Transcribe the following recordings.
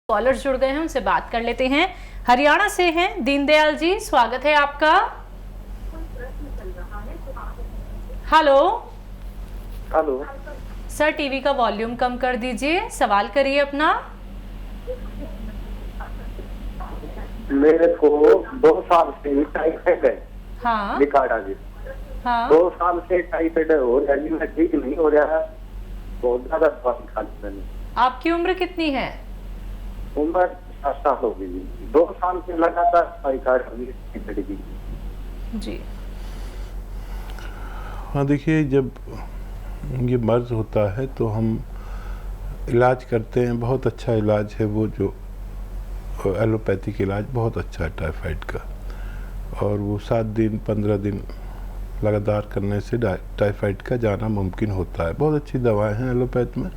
Callers जुड़ गए हैं, उनसे बात कर लेते हैं। हरियाणा से हैं दीनदयाल जी, स्वागत है आपका। हेलो हेलो सर, टीवी का वॉल्यूम कम कर दीजिए, सवाल करिए अपना। मेरे को 2 साल से टाइफाइड है। हाँ निकाड़ा जी। हाँ 2 साल से टाइफाइड हो रहा है, मैं ठीक नहीं हो रहा है, बहुत ज्यादा दवा खा ली मैंने। आपकी उम्र कितनी है? उम्र 7 साल हो गई। 2 साल से लगातार टाइफाइड जी। हाँ देखिए, जब ये मर्ज होता है तो हम इलाज करते हैं। बहुत अच्छा इलाज है वो, जो एलोपैथिक इलाज बहुत अच्छा है टाइफाइड का, और वो 7 दिन 15 दिन लगातार करने से टाइफाइड का जाना मुमकिन होता है। बहुत अच्छी दवाएं हैं एलोपैथ में।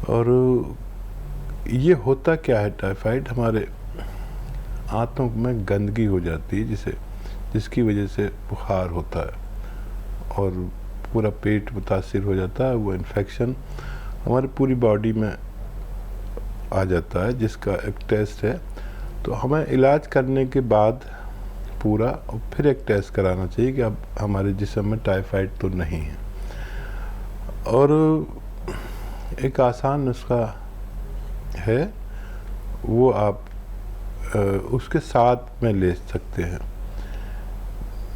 और ये होता क्या है, टाइफाइड हमारे आंतों में गंदगी हो जाती है जिसकी वजह से बुखार होता है और पूरा पेट मुतासिर हो जाता है। वो इन्फेक्शन हमारी पूरी बॉडी में आ जाता है, जिसका एक टेस्ट है। तो हमें इलाज करने के बाद पूरा और फिर एक टेस्ट कराना चाहिए कि अब हमारे जिस्म में टाइफाइड तो नहीं है। और एक आसान नुस्खा है, वो आप उसके साथ में ले सकते हैं।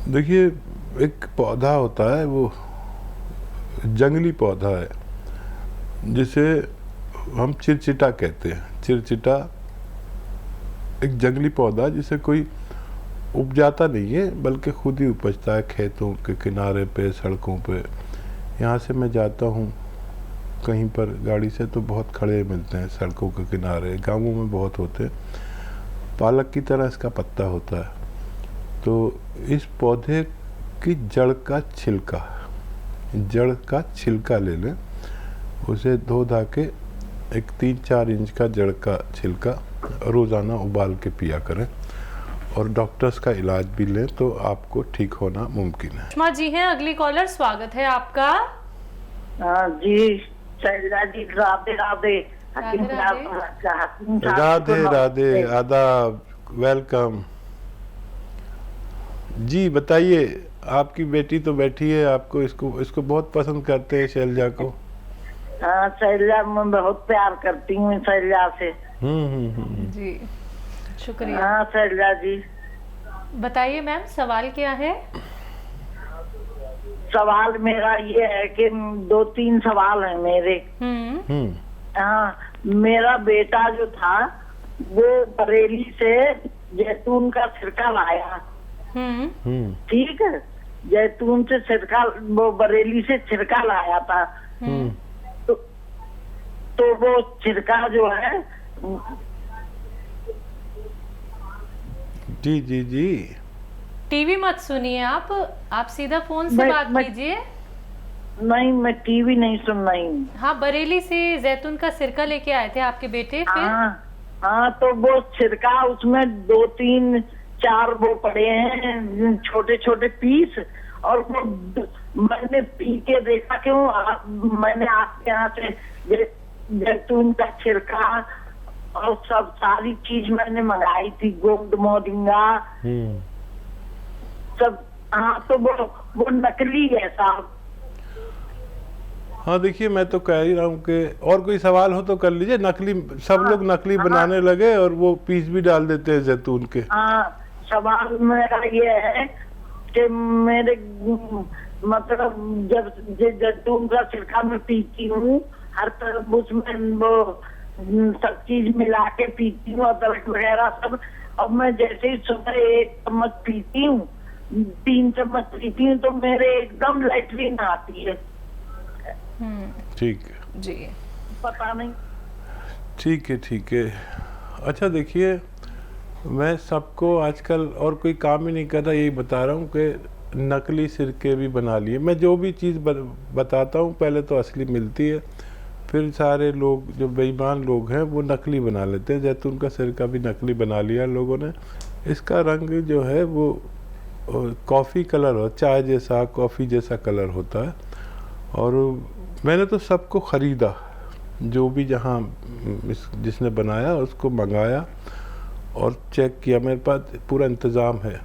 देखिए, एक पौधा होता है, वो जंगली पौधा है जिसे हम चिरचिटा कहते हैं। चिरचिटा एक जंगली पौधा जिसे कोई उपजाता नहीं है, बल्कि खुद ही उपजता है खेतों के किनारे पे, सड़कों पे। यहाँ से मैं जाता हूँ कहीं पर गाड़ी से तो बहुत खड़े मिलते हैं सड़कों के किनारे, गांवों में बहुत होते हैं। पालक की तरह इसका पत्ता होता है। तो इस पौधे की जड़ का छिलका ले लें, उसे धो धा के एक 3-4 इंच का जड़ का छिलका रोज़ाना उबाल के पिया करें, और डॉक्टर्स का इलाज भी लें तो आपको ठीक होना मुमकिन है। सुषमा जी हैं अगली कॉलर, स्वागत है आपका। जी शैलजा जी, राधे राधे। राधे राधे, आदाब, वेलकम जी। बताइए, आपकी बेटी तो बैठी है, आपको इसको बहुत पसंद करते हैं, शैलजा को। हाँ शैलजा, मैं बहुत प्यार करती हूँ शैलजा से। जी शुक्रिया। हाँ शैलजा जी, बताइए मैम, सवाल क्या है? सवाल मेरा ये है कि 2-3 सवाल हैं मेरे। हाँ, मेरा बेटा जो था वो बरेली से जैतून का सिरका लाया। ठीक है, जैतून से सिरका, वो बरेली से सिरका लाया था। तो वो सिरका जो है, जी जी जी, टीवी मत सुनिए, आप सीधा फोन से बात कीजिए। नहीं, मैं टीवी नहीं सुन रही हूँ। हाँ, बरेली से जैतून का सिरका लेके आए थे आपके बेटे, फिर? हाँ, तो वो सिरका, उसमें 2-3-4 वो पड़े हैं छोटे छोटे पीस, और वो मैंने पी के देखा कि मैंने आपके यहाँ से जैतून का छिलका और सब सारी चीज मैंने मंगाई थी, गोंद मोरिंगा सब। हाँ, तो वो नकली है साहब। हाँ देखिए, मैं तो कह ही रहा हूँ कि और कोई सवाल हो तो कर लीजिए। नकली सब लोग नकली बनाने लगे और वो पीस भी डाल देते हैं जैतून के। हाँ, सवाल मेरा ये है कि मेरे मतलब जब जैतून का छिलका मैं पीती हूँ, हर तरफ उसमें वो सब चीज मिला के पीती हूँ, अदरक वगैरह सब। अब मैं जैसे ही सुबह 1 चम्मच पीती हूँ, 3 चम्मच पीती हूँ, तो मेरे एकदम लैट्रिन आती है। ठीक है जी, पता नहीं। ठीक है। अच्छा देखिए, मैं सबको आजकल और कोई काम ही नहीं कर रहा, यही बता रहा हूँ कि नकली सिरके भी बना लिए। मैं जो भी चीज़ बताता हूँ पहले तो असली मिलती है, फिर सारे लोग जो बेईमान लोग हैं वो नकली बना लेते हैं। जैतून का सिरका भी नकली बना लिया लोगों ने। इसका रंग जो है वो कॉफ़ी कलर हो, चाय जैसा, कॉफ़ी जैसा कलर होता है। और मैंने तो सबको ख़रीदा जो भी जहाँ जिसने बनाया उसको मंगाया और चेक किया, मेरे पास पूरा इंतज़ाम है,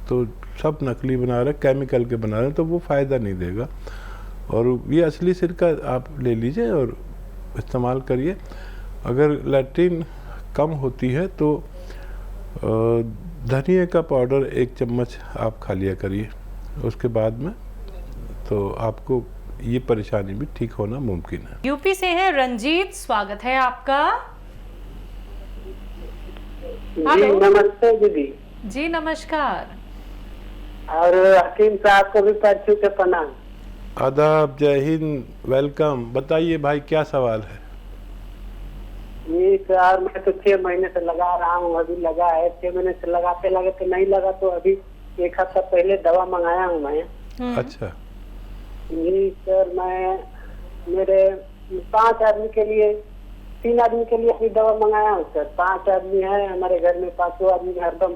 तो सब नकली बना रहे, केमिकल के बना रहे हैं, तो वो फ़ायदा नहीं देगा। और ये असली सिरका आप ले लीजिए और इस्तेमाल करिए। अगर लैट्रिन कम होती है तो धनिया का पाउडर 1 चम्मच आप खा लिया करिए उसके बाद में, तो आपको ये परेशानी भी ठीक होना मुमकिन है। यूपी से हैं रंजीत, स्वागत है आपका। जी नमस्ते दीदी। जी नमस्कार। और हकीम साहब को भी पैर छू के प्रणाम। आदाब, जय हिंद, वेलकम। बताइए भाई क्या सवाल है? ये सर मैं तो 6 महीने से लगा रहा हूँ, अभी लगा है 6 महीने से लगाते लगाते नहीं लगा, तो अभी 1 हफ्ता पहले दवा मंगाया हूँ मैं। अच्छा। जी सर, मैं मेरे 5 आदमी के लिए 3 आदमी के लिए अभी दवा मंगाया हूँ सर। 5 आदमी है हमारे घर में, 5 आदमी का हरदम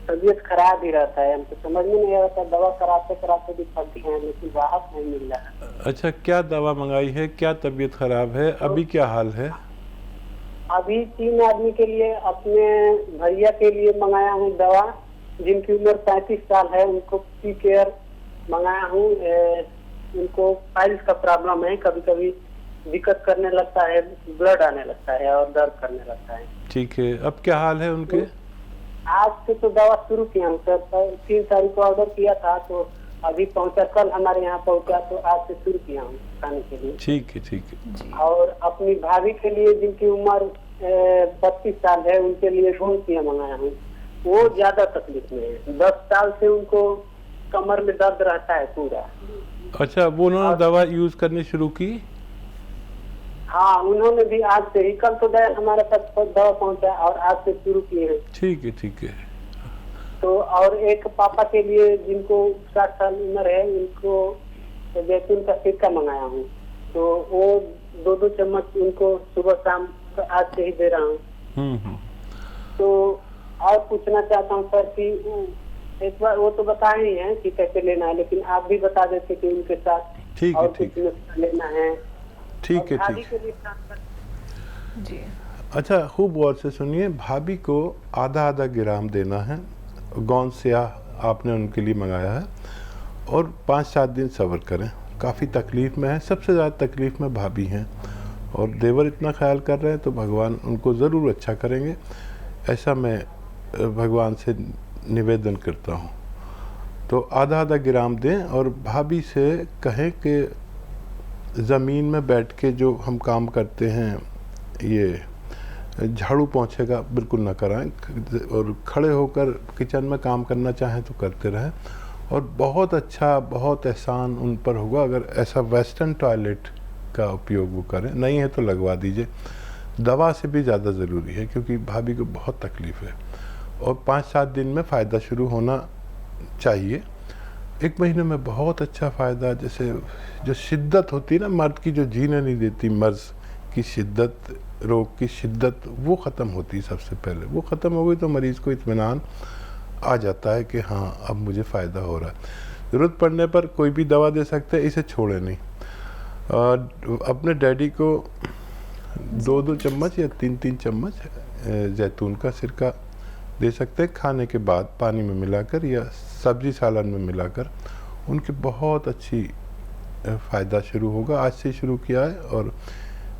तबीयत खराब ही रहता है, हमको समझ में नहीं आता, दवा कराते कराते भी फंसी है लेकिन राहत नहीं मिल रहा है। अच्छा, क्या दवा मंगाई है, क्या तबीयत खराब है, अभी क्या हाल है? अभी 3 आदमी के लिए, अपने भैया के लिए मंगाया हूँ दवा, जिनकी उम्र 35 साल है, उनको पी केयर मंगाया हूँ। उनको पाइल्स का प्रॉब्लम है, कभी कभी दिक्कत करने लगता है, ब्लड आने लगता है और दर्द करने लगता है। ठीक है, अब क्या हाल है उनके? आज से तो दवा शुरू किया हूँ सर, 3 तारीख को ऑर्डर किया था, तो अभी पहुंचा, कल हमारे यहाँ पहुंचा, तो आज से शुरू किया हूँ खाने के लिए। ठीक है, ठीक है। और अपनी भाभी के लिए जिनकी उम्र 32 साल है, उनके लिए गोंसिया मंगाया हूँ। वो ज्यादा तकलीफ में है, 10 साल से उनको कमर में दर्द रहता है पूरा। अच्छा, वो उन्होंने दवा यूज करनी शुरू की? हाँ, उन्होंने भी आज से ही, कल तो हमारे पास दवा पहुंचा और आज से शुरू किए हैं। ठीक है, ठीक है। तो और एक पापा के लिए जिनको 60 साल उम्र है, उनको जैतून का सिरका मंगाया हूँ, तो वो 2-2 चम्मच उनको सुबह शाम आज से ही दे रहा हूँ। तो और पूछना चाहता हूँ सर कि एक बार वो तो बता ही है कि कैसे लेना है, लेकिन आप भी बता देते कि उनके साथ ठीक है, और ठीक कुछ नुस्खा लेना है। ठीक है, ठीक है। जी। अच्छा, खूब गौर से सुनिए, भाभी को आधा ग्राम देना है, गौन स्या आपने उनके लिए मंगाया है, और 5-7 दिन सब्र करें। काफ़ी तकलीफ़ में है, सबसे ज़्यादा तकलीफ़ में भाभी हैं, और देवर इतना ख्याल कर रहे हैं तो भगवान उनको ज़रूर अच्छा करेंगे, ऐसा मैं भगवान से निवेदन करता हूँ। तो आधा ग्राम दें और भाभी से कहें कि ज़मीन में बैठ के जो हम काम करते हैं, ये झाड़ू पोंछे का बिल्कुल ना कराएं, और खड़े होकर किचन में काम करना चाहें तो करते रहें। और बहुत अच्छा, बहुत एहसान उन पर होगा अगर ऐसा वेस्टर्न टॉयलेट का उपयोग वो करें, नहीं है तो लगवा दीजिए। दवा से भी ज़्यादा ज़रूरी है क्योंकि भाभी को बहुत तकलीफ़ है, और 5-7 दिन में फ़ायदा शुरू होना चाहिए। 1 महीने में बहुत अच्छा फ़ायदा, जैसे जो शिद्दत होती है ना मर्द की, जो जीने नहीं देती, मर्ज की शिद्दत, रोग की शिद्दत, वो ख़त्म होती है सबसे पहले। वो ख़त्म हो गई तो मरीज़ को इत्मीनान आ जाता है कि हाँ अब मुझे फ़ायदा हो रहा है। ज़रूरत पड़ने पर कोई भी दवा दे सकते हैं, इसे छोड़े नहीं। अपने डैडी को 2-2 चम्मच या 3-3 चम्मच जैतून का सिरका दे सकते हैं, खाने के बाद पानी में मिलाकर या सब्जी सालन में मिलाकर। उनकी बहुत अच्छी फ़ायदा शुरू होगा। आज से शुरू किया है, और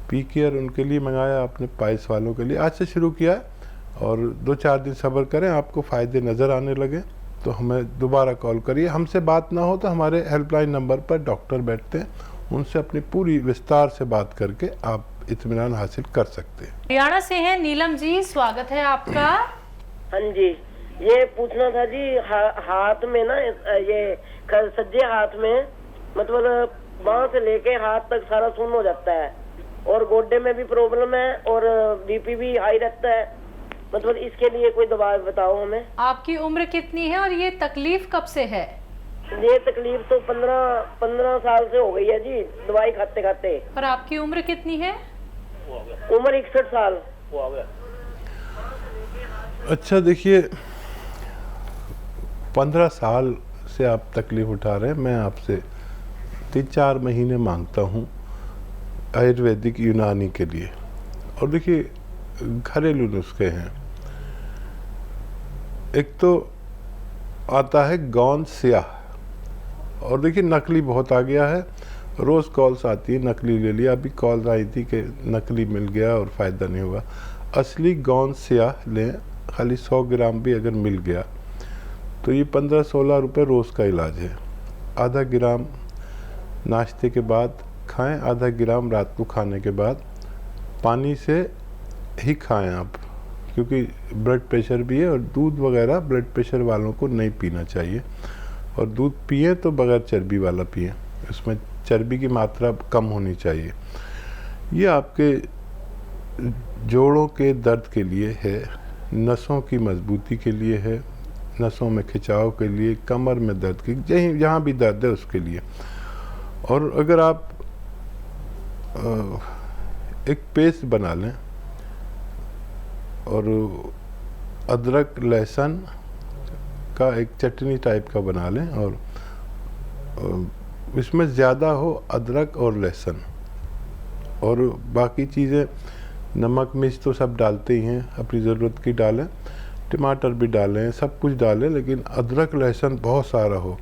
पी केयर उनके लिए मंगाया आपने, पाइल्स वालों के लिए आज से शुरू किया है, और 2-4 दिन सब्र करें, आपको फ़ायदे नज़र आने लगे तो हमें दोबारा कॉल करिए। हमसे बात ना हो तो हमारे हेल्पलाइन नंबर पर डॉक्टर बैठते हैं, उनसे अपनी पूरी विस्तार से बात करके आप इत्मीनान हासिल कर सकते हैं। हरियाणा से हैं नीलम जी, स्वागत है आपका। हाँ जी, ये पूछना था जी, हाथ में ना ये सज्जे हाथ में, मतलब बांह से लेके हाथ तक सारा सुन्न हो जाता है, और गोड्डे में भी प्रॉब्लम है, और बीपी भी हाई रहता है। मतलब इसके लिए कोई दवा बताओ हमें। आपकी उम्र कितनी है और ये तकलीफ कब से है? ये तकलीफ तो 15 साल से हो गई है जी, दवाई खाते खाते। और आपकी उम्र कितनी है? उम्र 61 साल। अच्छा, देखिए 15 साल से आप तकलीफ़ उठा रहे हैं, मैं आपसे 3-4 महीने मांगता हूँ। आयुर्वेदिक यूनानी के लिए। और देखिए घरेलू नुस्खे हैं। एक तो आता है गौंद स्याह, और देखिए नकली बहुत आ गया है, रोज़ कॉल्स आती है नकली ले लिया। अभी कॉल आई थी कि नकली मिल गया और फ़ायदा नहीं हुआ। असली गौंद स्याह लें, खाली 100 ग्राम भी अगर मिल गया तो ये 15-16 रुपये रोज़ का इलाज है। आधा ग्राम नाश्ते के बाद खाएं, आधा ग्राम रात को खाने के बाद। पानी से ही खाएं आप, क्योंकि ब्लड प्रेशर भी है, और दूध वगैरह ब्लड प्रेशर वालों को नहीं पीना चाहिए। और दूध पिए तो बगैर चर्बी वाला पिए, उसमें चर्बी की मात्रा कम होनी चाहिए। ये आपके जोड़ों के दर्द के लिए है, नसों की मजबूती के लिए है, नसों में खिंचाव के लिए, कमर में दर्द की, जहाँ भी दर्द है उसके लिए। और अगर आप एक पेस्ट बना लें और अदरक लहसुन का एक चटनी टाइप का बना लें, और इसमें ज़्यादा हो अदरक और लहसुन, और बाकी चीज़ें नमक मिर्च तो सब डालते ही हैं, अपनी ज़रूरत की डालें, टमाटर भी डालें, सब कुछ डालें, लेकिन अदरक लहसुन बहुत सारा हो।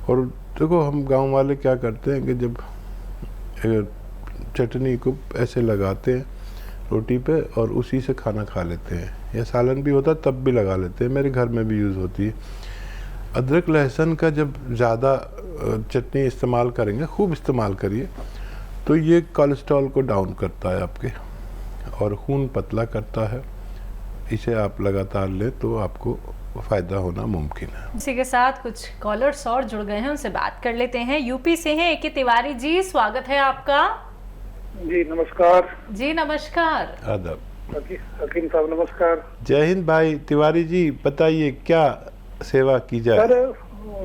और देखो हम गांव वाले क्या करते हैं कि जब चटनी को ऐसे लगाते हैं रोटी पे और उसी से खाना खा लेते हैं, या सालन भी होता तब भी लगा लेते हैं, मेरे घर में भी यूज़ होती है। अदरक लहसुन का जब ज़्यादा चटनी इस्तेमाल करेंगे, खूब इस्तेमाल करिए, तो ये कोलेस्ट्रॉल को डाउन करता है आपके, और खून पतला करता है। इसे आप लगातार लें तो आपको फ़ायदा होना मुमकिन है। इसी के साथ कुछ कॉलर्स और जुड़ गए हैं, उनसे बात कर लेते हैं। यूपी से हैं ए.के. तिवारी जी, स्वागत है आपका। जी नमस्कार। जी नमस्कार। आदाब। हकीम साहब नमस्कार। जय हिंद भाई तिवारी जी, बताइए क्या सेवा की जाए।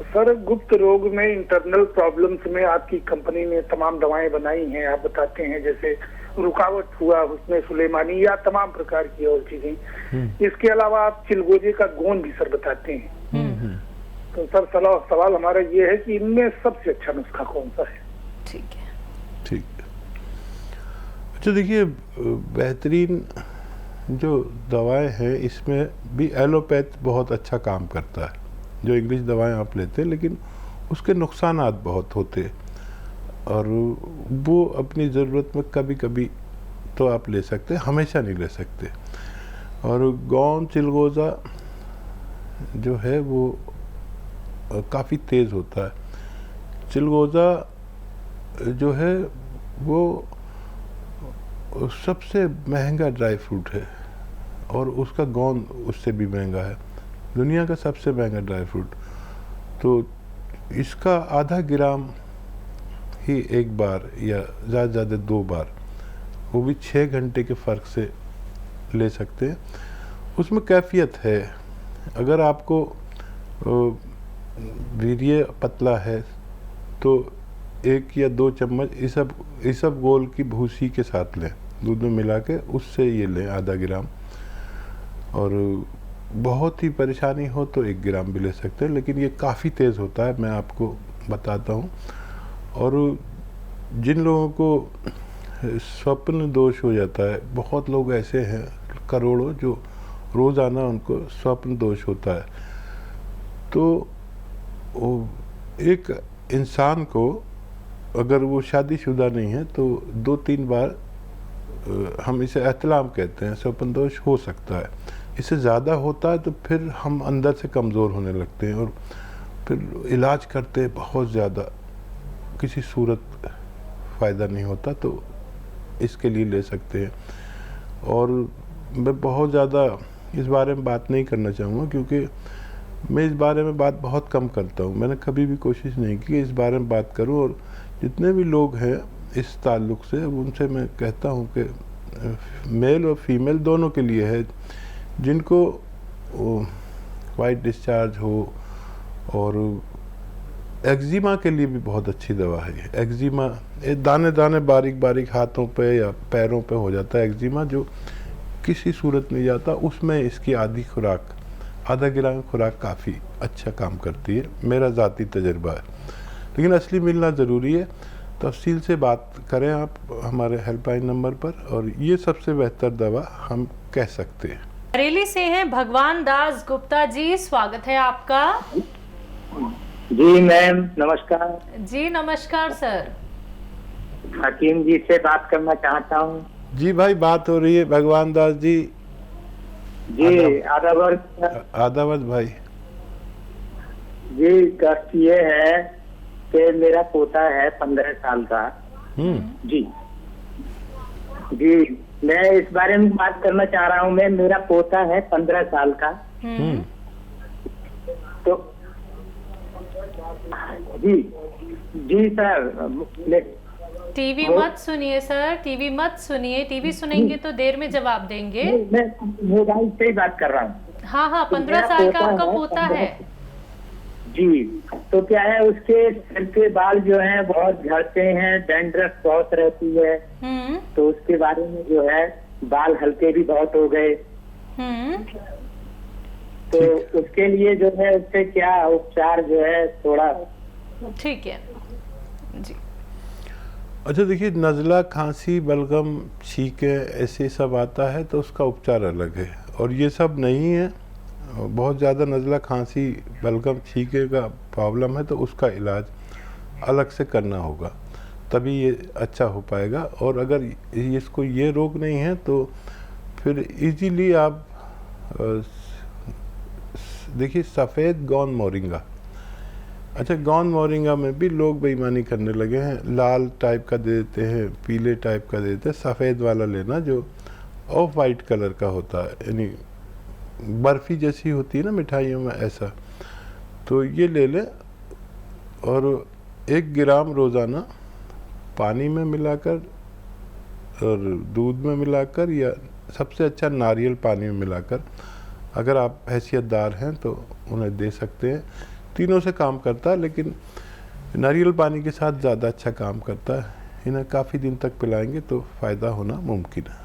सर गुप्त रोग में, इंटरनल प्रॉब्लम्स में आपकी कंपनी ने तमाम दवाएं बनाई हैं। आप बताते हैं जैसे रुकावट हुआ, उसमें सुलेमानी, या तमाम प्रकार की और चीजें। इसके अलावा आप चिलगोजे का गोंद भी सर बताते हैं। तो सर सवाल हमारा ये है कि इनमें सबसे अच्छा नुस्खा कौन सा है? ठीक है, ठीक। अच्छा देखिए, बेहतरीन जो दवाएं हैं इसमें भी एलोपैथ बहुत अच्छा काम करता है। जो इंग्लिश दवाएं आप लेते हैं, लेकिन उसके नुकसानात बहुत होते हैं, और वो अपनी ज़रूरत में कभी कभी तो आप ले सकते हैं, हमेशा नहीं ले सकते। और गौंद चिलगोज़ा जो है वो काफ़ी तेज़ होता है। चिलगोज़ा जो है वो सबसे महंगा ड्राई फ्रूट है, और उसका गोंद उससे भी महंगा है, दुनिया का सबसे महंगा ड्राई फ्रूट। तो इसका आधा ग्राम ही एक बार, या ज़्यादा से ज़्यादा 2 बार, वो भी 6 घंटे के फ़र्क से ले सकते हैं। उसमें कैफियत है। अगर आपको वीर्य पतला है तो 1 या 2 चम्मच इसब गोल की भूसी के साथ लें, दूध में मिला के, उससे ये लें आधा ग्राम। और बहुत ही परेशानी हो तो 1 ग्राम भी ले सकते हैं, लेकिन ये काफ़ी तेज़ होता है, मैं आपको बताता हूँ। और जिन लोगों को स्वप्न दोष हो जाता है, बहुत लोग ऐसे हैं करोड़ों जो रोज़ाना उनको स्वप्न दोष होता है, तो एक इंसान को अगर वो शादीशुदा नहीं है तो 2-3 बार, हम इसे एहतलाम कहते हैं, स्वप्न दोष हो सकता है। इससे ज़्यादा होता है तो फिर हम अंदर से कमज़ोर होने लगते हैं, और फिर इलाज करते हैं बहुत ज़्यादा, किसी सूरत फ़ायदा नहीं होता, तो इसके लिए ले सकते हैं। और मैं बहुत ज़्यादा इस बारे में बात नहीं करना चाहूँगा, क्योंकि मैं इस बारे में बात बहुत कम करता हूँ। मैंने कभी भी कोशिश नहीं की इस बारे में बात करूँ, और जितने भी लोग हैं इस ताल्लुक़ से, उनसे मैं कहता हूँ कि मेल और फीमेल दोनों के लिए है, जिनको वाइट डिस्चार्ज हो, और एक्जिमा के लिए भी बहुत अच्छी दवा है। एक्जिमा दाने दाने बारीक बारीक हाथों पे या पैरों पे हो जाता है एक्जिमा, जो किसी सूरत नहीं जाता, उसमें इसकी आधी खुराक, आधा ग्राम खुराक काफ़ी अच्छा काम करती है, मेरा ज़ाती तजर्बा है। लेकिन असली मिलना ज़रूरी है, तफसील से बात करें आप हमारे हेल्पलाइन नंबर पर, और ये सबसे बेहतर दवा हम कह सकते हैं। बरेली से हैं भगवान दास गुप्ता जी, स्वागत है आपका। जी मैम नमस्कार। जी नमस्कार सर। हकीम जी से बात करना चाहता हूँ। जी भाई, बात हो रही है भगवान दास जी। जी आदावर आदावत भाई। जी कष्ट ये है कि मेरा पोता है 15 साल का। जी जी मैं इस बारे में बात करना चाह रहा हूँ। मेरा पोता है 15 साल का। तो जी जी सर, टीवी मत सुनिए सर, टीवी मत सुनिए। टीवी सुनेंगे तो देर में जवाब देंगे। मैं मोबाइल से ही बात कर रहा हूँ। हाँ हाँ, 15 साल का आपका पोता है। जी तो क्या है, उसके सिर के बाल जो हैं बहुत झड़ते हैं, डैंड्रफ बहुत रहती है। तो उसके बारे में जो है बाल हल्के भी बहुत हो गए। तो उसके लिए जो है उससे क्या उपचार जो है थोड़ा। ठीक है जी। अच्छा देखिए, नज़ला, खांसी, बलगम, छींके ऐसे सब आता है तो उसका उपचार अलग है, और ये सब नहीं है। बहुत ज़्यादा नज़ला, खांसी, बलगम, छींके का प्रॉब्लम है तो उसका इलाज अलग से करना होगा, तभी ये अच्छा हो पाएगा। और अगर इसको ये रोग नहीं है तो फिर इजीली आप देखिए सफ़ेद गौन मोरिंगा। अच्छा, गौन मोरिंगा में भी लोग बेईमानी करने लगे हैं, लाल टाइप का दे देते हैं, पीले टाइप का दे देते हैं। सफ़ेद वाला लेना जो ऑफ वाइट कलर का होता है, यानी बर्फ़ी जैसी होती है ना मिठाइयों में, ऐसा। तो ये ले लें और 1 ग्राम रोज़ाना पानी में मिलाकर और दूध में मिलाकर, या सबसे अच्छा नारियल पानी में मिलाकर, अगर आप हैसियतदार हैं तो उन्हें दे सकते हैं। तीनों से काम करता है, लेकिन नारियल पानी के साथ ज़्यादा अच्छा काम करता है। इन्हें काफ़ी दिन तक पिलाएंगे तो फ़ायदा होना मुमकिन है।